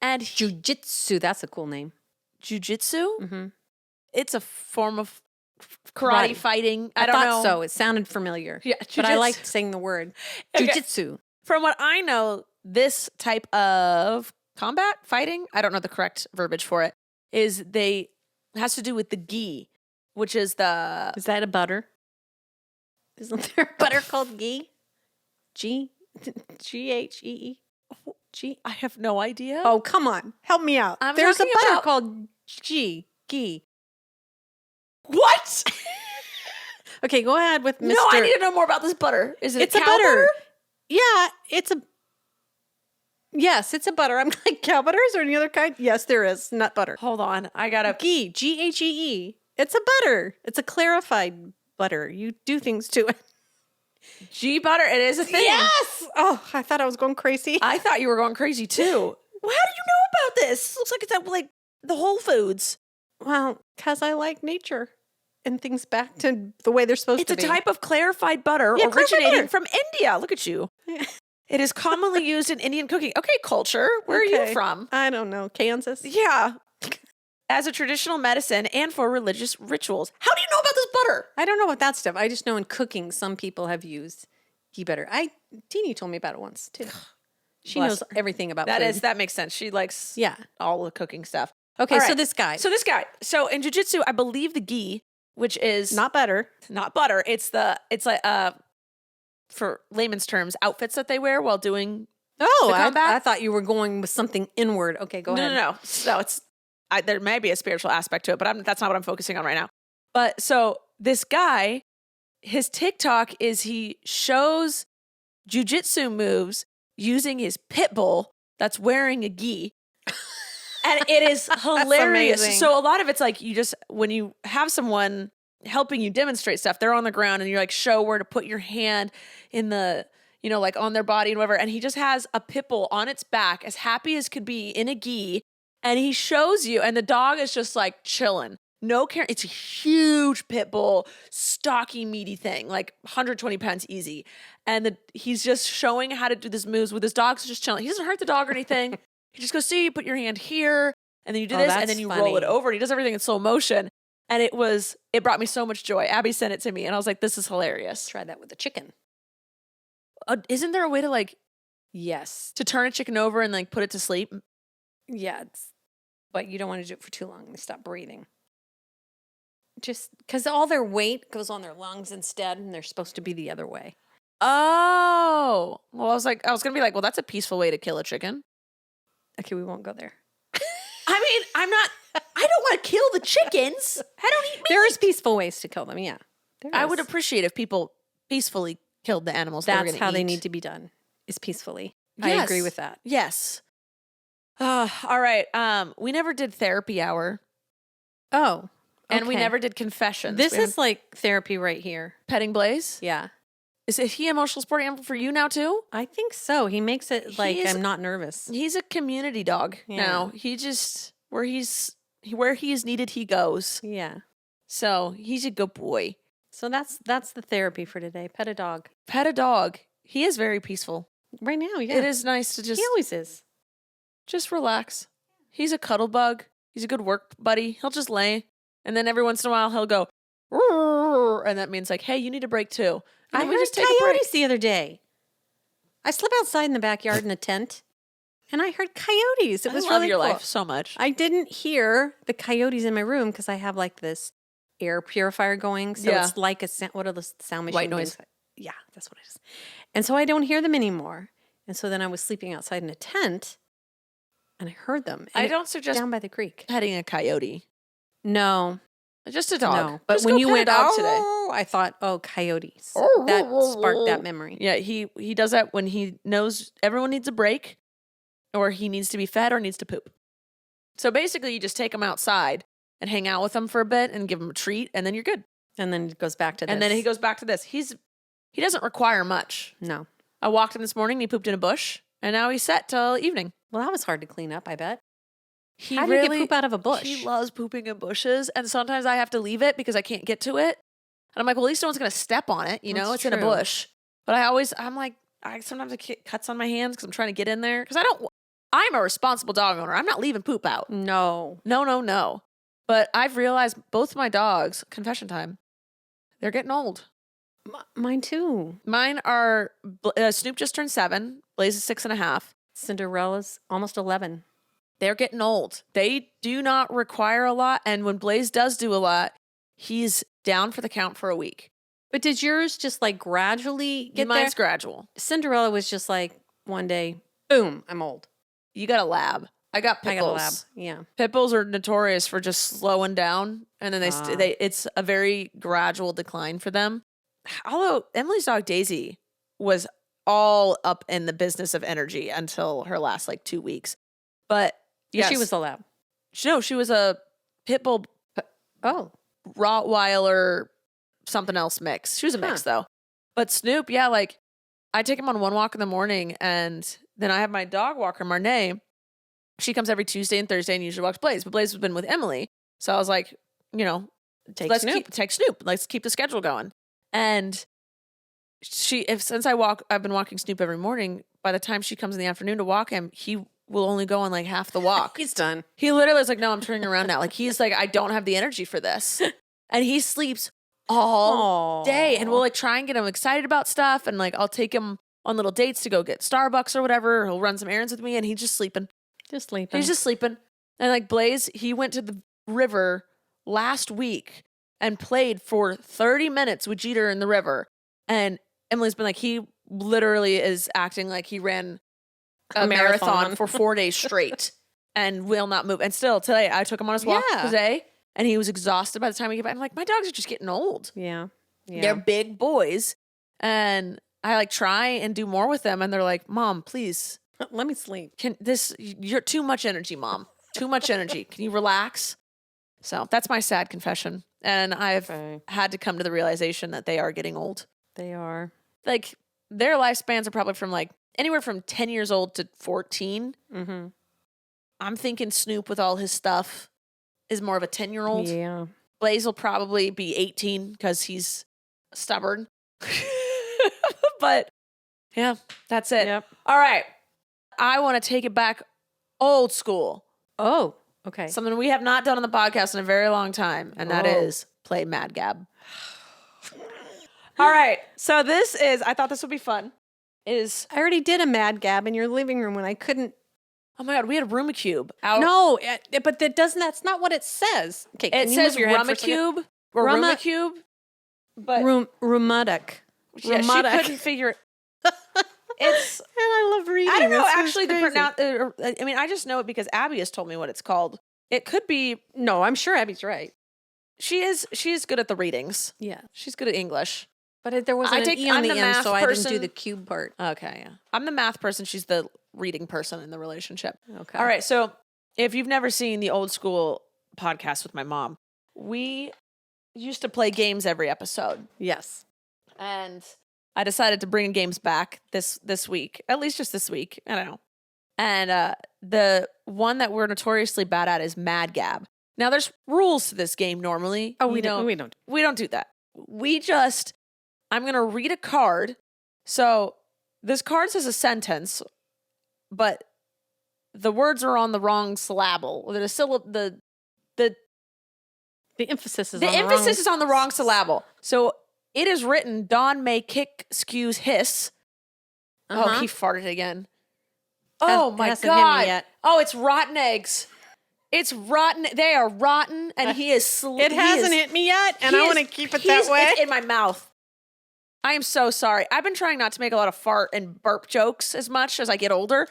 And
Jiu-Jitsu, that's a cool name.
Jiu-Jitsu?
Mm-hmm.
It's a form of karate fighting. I don't know.
So. It sounded familiar.
Yeah,
but I liked saying the word. Jiu-Jitsu.
Okay. From what I know, this type of combat fighting, I don't know the correct verbiage for it, has to do with the gi, which is the...
Is that a butter? Isn't there a butter called ghee? G-H-E-E? G?
I have no idea.
Oh, come on. Help me out. There's a butter called ghee.
What?
Okay, go ahead with Mr.
No, I need to know more about this butter. Is it
a butter? Yeah, Yes, it's a butter. I'm like, cow butter? Is there any other kind? Yes, there is. Nut butter.
Hold on. I got to...
Ghee. G-H-E-E. It's a butter. It's a clarified butter. You do things to it.
G butter. It is a thing.
Yes. Oh, I thought I was going crazy.
I thought you were going crazy too. Well, how do you know about this? Looks like it's at like the Whole Foods.
Well, because I like nature and things back to the way they're supposed to be.
It's a type of clarified butter originating from India. Look at you. It is commonly used in Indian cooking. Okay, culture. Where are you from?
I don't know. Kansas?
Yeah. As a traditional medicine and for religious rituals. How do you know about this butter?
I don't know about that stuff. I just know in cooking, some people have used ghee butter. Teeny told me about it once too. She knows everything about food.
That makes sense. She likes all the cooking stuff.
Okay, so this guy.
So in jiu-jitsu, I believe the ghee, which is
not butter.
It's like for layman's terms, outfits that they wear while doing the combat.
I thought you were going with something inward. Okay, go ahead.
No. So it's there may be a spiritual aspect to it, but that's not what I'm focusing on right now. But so this guy, his TikTok is he shows jiu-jitsu moves using his pit bull that's wearing a gi. And it is hilarious. So a lot of it's like when you have someone helping you demonstrate stuff, they're on the ground and you're like, show where to put your hand in the, like on their body and whatever. And he just has a pit bull on its back, as happy as could be in a gi. And he shows you, and the dog is just like chilling. No care. It's a huge pit bull, stocky, meaty thing, like 120 pounds easy. And he's just showing how to do these moves with his dog's just chilling. He doesn't hurt the dog or anything. He just goes, see, you put your hand here, and then you do this, and then you roll it over. And he does everything in slow motion. And it brought me so much joy. Abby sent it to me, and I was like, this is hilarious.
Try that with a chicken.
Isn't there a way to
yes,
to turn a chicken over and put it to sleep?
Yeah, but you don't want to do it for too long. They stop breathing. Just because all their weight goes on their lungs instead, and they're supposed to be the other way.
Oh, well, I was going to be like, well, that's a peaceful way to kill a chicken.
Okay, we won't go there.
I mean, I don't want to kill the chickens. I don't eat meat.
There is peaceful ways to kill them, yeah.
I would appreciate if people peacefully killed the animals they were going to eat.
That's how they need to be done, is peacefully. Yes. I agree with that.
Yes. All right. We never did therapy hour.
Oh. Okay.
And we never did confessions.
This is like therapy right here.
Petting Blaze?
Yeah.
Is he emotional support animal for you now too?
I think so. He makes it like I'm not nervous.
He's a community dog now. He just where he is needed, he goes.
Yeah.
So he's a good boy.
So that's the therapy for today. Pet a dog.
Pet a dog. He is very peaceful.
Right now, yeah.
It is nice to just...
He always is.
Just relax. He's a cuddle bug. He's a good work buddy. He'll just lay. And then every once in a while, he'll go... And that means hey, you need a break too. And
I heard just coyotes the other day. I slept outside in the backyard in a tent, and I heard coyotes. It was
I love
really
your
cool.
life so much.
I didn't hear the coyotes in my room because I have this air purifier going. So it's like what are the sound machines?
White noise.
Yeah, that's what it is. And so I don't hear them anymore. And so then I was sleeping outside in a tent, and I heard them.
I don't suggest
down by the creek
petting a coyote.
No.
Just a dog.
No, but when you went out today, I thought, coyotes. That sparked that memory.
Yeah, he does that when he knows everyone needs a break, or he needs to be fed, or needs to poop. So basically, you just take him outside and hang out with him for a bit and give him a treat, and then you're good.
And then it goes back to this.
And then he goes back to this. He doesn't require much.
No.
I walked him this morning, he pooped in a bush, and now he's set till evening.
Well, that was hard to clean up, I bet.
How do you get poop out of a bush? He loves pooping in bushes, and sometimes I have to leave it because I can't get to it. And I'm like, well, at least no one's going to step on it. It's in a bush. But sometimes I get cuts on my hands because I'm trying to get in there. Because I'm a responsible dog owner. I'm not leaving poop out.
No.
No. But I've realized both my dogs, confession time, they're getting old.
Mine too.
Mine are, Snoop just turned 7. Blaze is 6.5.
Cinderella's almost 11.
They're getting old. They do not require a lot. And when Blaze does do a lot, he's down for the count for a week.
But did yours just gradually get
Mine's
there?
Gradual.
Cinderella was just one day, boom, I'm old.
You got a lab. I got pit bulls.
I got a lab, yeah.
Pit bulls are notorious for just slowing down. And then it's a very gradual decline for them. Although Emily's dog Daisy was all up in the business of energy until her last 2 weeks. But yes.
She was a lab.
No, she was a pit bull. Rottweiler, something else mix. She was a mix though. But Snoop, I take him on one walk in the morning, and then I have my dog walker, Marnay. She comes every Tuesday and Thursday and usually walks Blaze. But Blaze has been with Emily. So I was like,
take
Snoop.
Snoop.
Take Snoop. Let's keep the schedule going. And since I've been walking Snoop every morning. By the time she comes in the afternoon to walk him, he will only go on like half the walk.
He's done.
He literally is like, no, I'm turning around now. Like he's like, I don't have the energy for this, and he sleeps all day. And we'll like try and get him excited about stuff, and like I'll take him on little dates to go get Starbucks or whatever. He'll run some errands with me, and he's just sleeping. He's just sleeping. And like Blaze, he went to the river last week and played for 30 minutes with Jeter in the river. And Emily's been like, he literally is acting like he ran a marathon for 4 days straight and will not move. And still today, I took him on his walk today, and he was exhausted by the time we get back. I'm like, my dogs are just getting old.
Yeah.
They're big boys. And I like try and do more with them. And they're like, Mom, please.
Let me sleep.
You're too much energy, Mom. Too much energy. Can you relax? So that's my sad confession. And I've had to come to the realization that they are getting old.
They are.
Like, their lifespans are probably from like anywhere from 10 years old to 14.
Mm-hmm.
I'm thinking Snoop with all his stuff is more of a 10-year-old.
Yeah.
Blaze will probably be 18 because he's stubborn. But yeah, that's it.
Yep.
All right. I want to take it back old school.
Oh, okay.
Something we have not done on the podcast in a very long time, and that is play Mad Gab. All right. So I thought this would be fun.
I already did a Mad Gab in your living room when I couldn't.
Oh my God, we had a Rumacube out.
No, but that's not what it says. Okay,
it says Rumacube or Rumacube. But
Rumatic.
Yeah, she couldn't figure it. It's.
And I love reading.
I don't know actually the pronoun. I mean, I just know it because Abby has told me what it's called. It could be.
No, I'm sure Abby's right.
She is good at the readings.
Yeah,
she's good at English.
But there wasn't an E on the end, so I didn't do the cube part.
Okay, yeah. I'm the math person. She's the reading person in the relationship.
Okay.
All right. So if you've never seen the old school podcast with my mom, we used to play games every episode.
Yes.
And I decided to bring games back this week, at least just this week. I don't know. And the one that we're notoriously bad at is Mad Gab. Now, there's rules to this game normally.
Oh, we don't
do that. I'm going to read a card. So this card says a sentence, but the words are on the wrong syllable. The
emphasis is
on the wrong syllable. So it is written, Dawn may kick, skews, hiss. Uh-huh. Oh, he farted again. Oh my God. Hit me yet. Oh, it's rotten eggs. It's rotten. They are rotten, and he is.
It hasn't hit me yet, and I want to keep it that way.
It's in my mouth. I am so sorry. I've been trying not to make a lot of fart and burp jokes as much as I get older.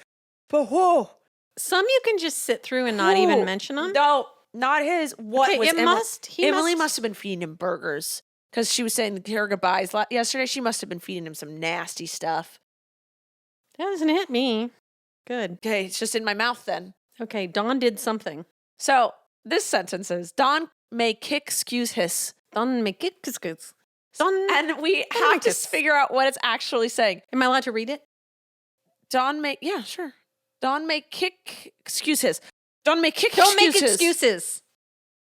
But whoa.
Some you can just sit through and not even mention them.
No, not his. What was
Emily
must have been feeding him burgers because she was saying her goodbyes yesterday. She must have been feeding him some nasty stuff.
That doesn't hit me. Good.
Okay, it's just in my mouth then.
Okay, Dawn did something.
So this sentence is, Dawn may kick, skews, hiss.
Dawn may kick, skews.
And we have to figure out what it's actually saying.
Am I allowed to read it?
Yeah, sure. Dawn may kick, excuse his. Dawn may kick,
Don't make excuses.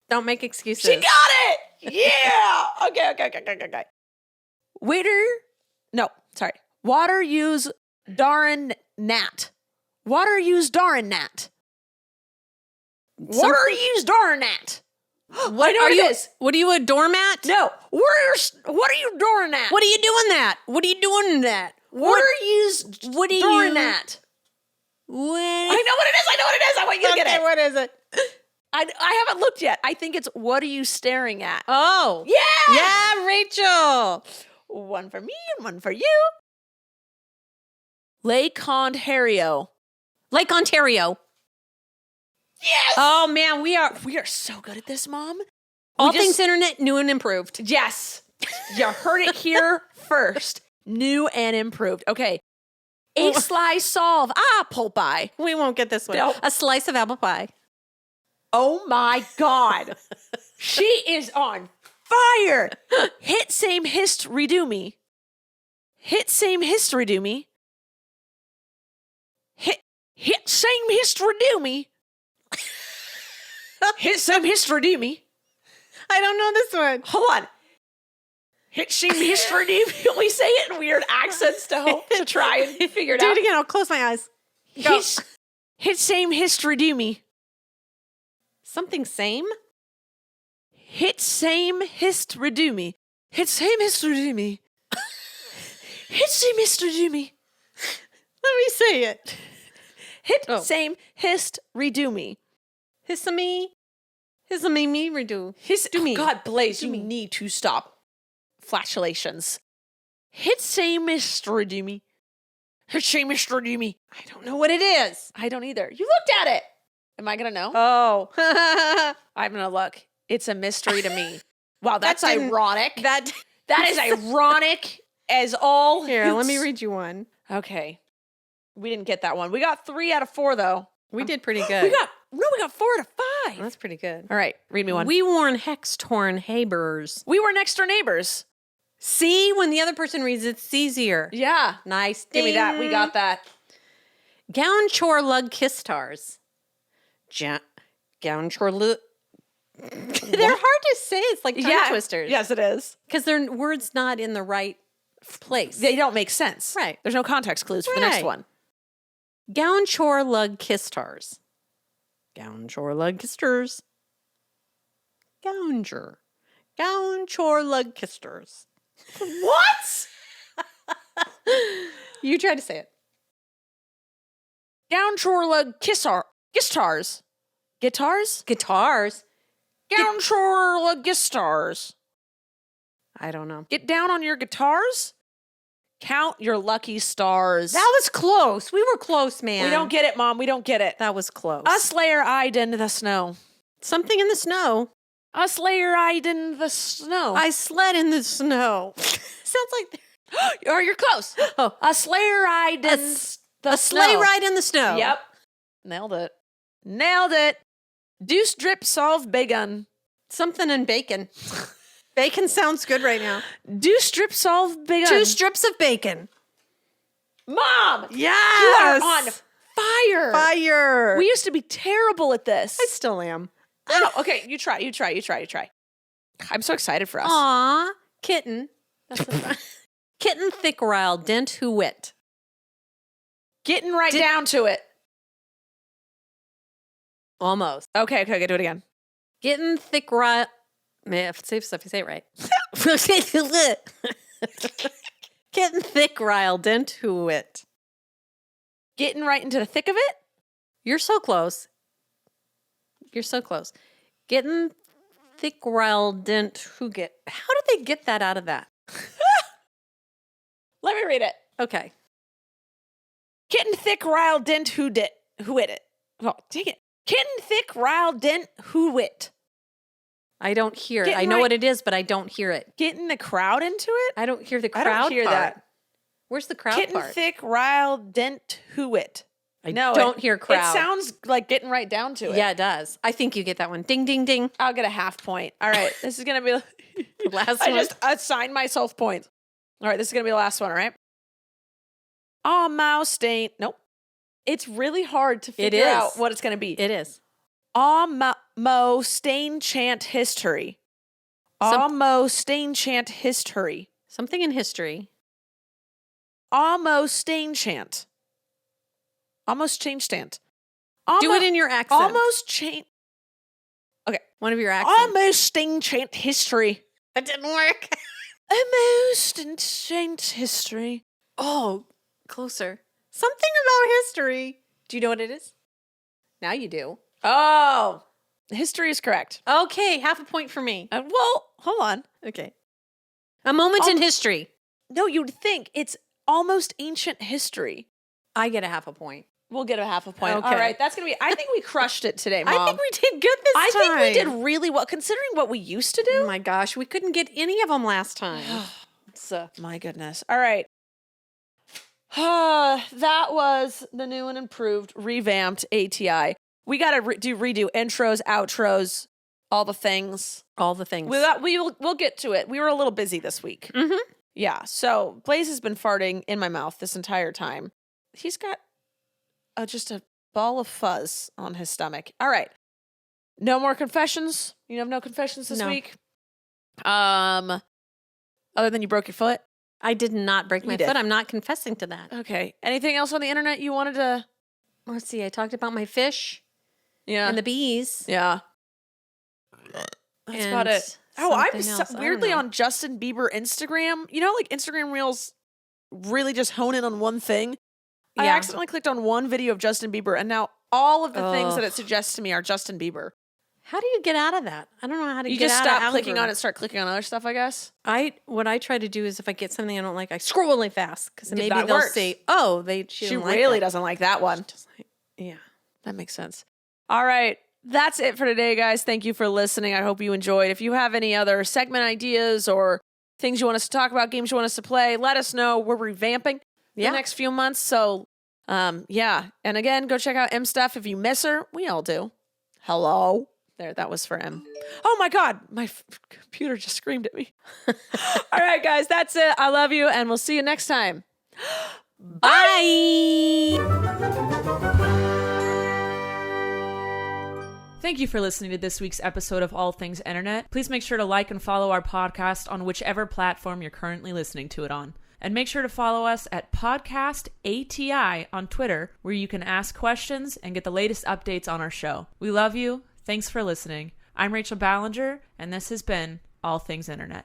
Don't make excuses.
She got it! Yeah! Okay. Water use darn gnat. Water use darn gnat. Water use darn gnat.
What are you? What are you, a doormat?
No. What are you doing that?
What are you doing that? What are you doing that?
What are you doing that?
What?
I know what it is. I want you to get it.
What is it?
I haven't looked yet. I think it's what are you staring at?
Oh.
Yeah.
Yeah, Rachel.
One for me and one for you. Lake Ontario.
Lake Ontario.
Yes.
Oh man, we are
so good at this, Mom.
All things internet, new and improved.
Yes. You heard it here first. New and improved. Okay. A slice of apple pie.
We won't get this one.
Nope.
A slice of apple pie.
Oh my God. She is on fire. Hit same history do me. Hit same history do me. Hit same history do me. Hit some history do me.
I don't know this one.
Hold on. Hit shame history do. We say it in weird accents to try and figure it out.
Do it again. I'll close my eyes. Go.
Hit same history do me.
Something same?
Hit same history do me. Hit same history do me. Hit same history do me.
Let me say it.
Hit same history do me.
Hissame. Hissame me redo.
Do me. God, Blaze, you need to stop flatulations. Hit same history do me. Hit same history do me.
I don't know what it is.
I don't either. You looked at it. Am I going to know?
Oh.
I'm going to look. It's a mystery to me. Wow, that's ironic.
That
is ironic as all.
Here, let me read you one.
Okay. We didn't get that one. We got 3 out of 4, though.
We did pretty good.
We got 4 out of 5.
That's pretty good.
All right, read me one.
We worn hex-torn habers.
We were next door neighbors.
See, when the other person reads it, it's easier.
Yeah.
Nice.
Give me that. We got that.
Gown chore lug kistars. Gown chore lug. They're hard to say. It's like tongue twisters.
Yes, it is.
Because their word's not in the right place.
They don't make sense.
Right.
There's no context clues for the next one.
Gown chore lug kistars. Gown chore lug kisters. Gounger. Gown chore lug kisters.
What?
You try to say it.
Gown chore lug guitars. Guitars?
Guitars.
Gown chore lug guitars.
I don't know.
Get down on your guitars. Count your lucky stars.
That was close. We were close, man.
We don't get it, Mom. We don't get it.
That was close.
Us lay our eyed into the snow.
Something in the snow.
Us lay our eyed in the snow.
I sled in the snow. Sounds like...
Oh, you're close.
Oh.
A sleigh ride in the
snow. Sleigh ride in the snow.
Yep. Nailed it. Nailed it. Deuce drip solve bacon.
Something in bacon. Bacon sounds good right now.
Deuce strip solve bacon.
2 strips of bacon.
Mom!
Yes!
You are on fire.
Fire.
We used to be terrible at this.
I still am.
Oh, okay, you try. I'm so excited for us.
Aw, kitten. That's kitten thick rile dent who wit.
Getting right down to it.
Almost.
Okay, do it again.
Getting thick rile. Man, safe stuff, you say it right. Getting thick rile dent who wit.
Getting right into the thick of it?
You're so close. Getting thick rile dent who get. How did they get that out of that?
Let me read it.
Okay.
Getting thick rile dent who wit it. Oh, dang it. Getting thick rile dent who wit.
I don't hear it. I know what it is, but I don't hear it.
Getting the crowd into it?
I don't hear the crowd
I don't hear
part.
that.
Where's the crowd
Getting
part?
thick rile dent who wit.
I don't hear crowd.
It sounds like getting right down to it.
Yeah, it does. I think you get that one. Ding, ding, ding.
I'll get a half point. All right. This is going to be
the last
I
one.
just assigned myself points. All right. This is going to be the last one. All right. Oh, mouse stain. Nope. It's really hard to figure out what it's going to be.
It is.
Mo stain chant history. Mo stain chant history.
Something in history.
Almost stain chant. Almost change stand.
Do it in your accent.
Almost change. Okay.
One of your accents.
Almost stain chant history.
That didn't work.
Almost chant history.
Oh, closer. Something about history. Do you know what it is? Now you do.
Oh, history is correct.
Okay, half a point for me.
Well, hold on.
Okay. A moment in history.
No, you'd think it's almost ancient history.
I get a half a point.
We'll get a half a point.
Okay.
All right, that's going to be, I think we crushed it today, Mom.
I think we did good this time.
I think we did really well, considering what we used to do.
Oh my gosh, we couldn't get any of them last time.
My goodness. All right. That was the new and improved, revamped ATI. We got to redo intros, outros, all the things.
All the things.
We'll get to it. We were a little busy this week.
Mm-hmm.
Yeah, so Blaze has been farting in my mouth this entire time. He's got just a ball of fuzz on his stomach. All right. No more confessions? You have no confessions this week? Other than you broke your foot?
I did not break my foot. I'm not confessing to that.
Okay. Anything else on the internet you wanted to?
Let's see. I talked about my fish.
Yeah.
And the bees.
Yeah. That's about it. Oh, I'm weirdly on Justin Bieber Instagram. You know, like Instagram Reels really just hone in on one thing. Yeah. I accidentally clicked on one video of Justin Bieber, and now all of the things that it suggests to me are Justin Bieber.
How do you get out of that? I don't know how to get out of it.
You just stop clicking on it, start clicking on other stuff, I guess.
What I try to do is if I get something I don't like, I scroll really fast because maybe they'll say, "Oh, she
really doesn't like that one."
Yeah,
that makes sense. All right, that's it for today, guys. Thank you for listening. I hope you enjoyed. If you have any other segment ideas or things you want us to talk about, games you want us to play, let us know. We're revamping the next few months, so yeah. And again, go check out M Stuff if you miss her. We all do. Hello. There, that was for M. Oh my God, my computer just screamed at me. All right, guys, that's it. I love you, and we'll see you next time.
Bye.
Thank you for listening to this week's episode of All Things Internet. Please make sure to like and follow our podcast on whichever platform you're currently listening to it on. And make sure to follow us at Podcast ATI on Twitter, where you can ask questions and get the latest updates on our show. We love you. Thanks for listening. I'm Rachel Ballinger, and this has been All Things Internet.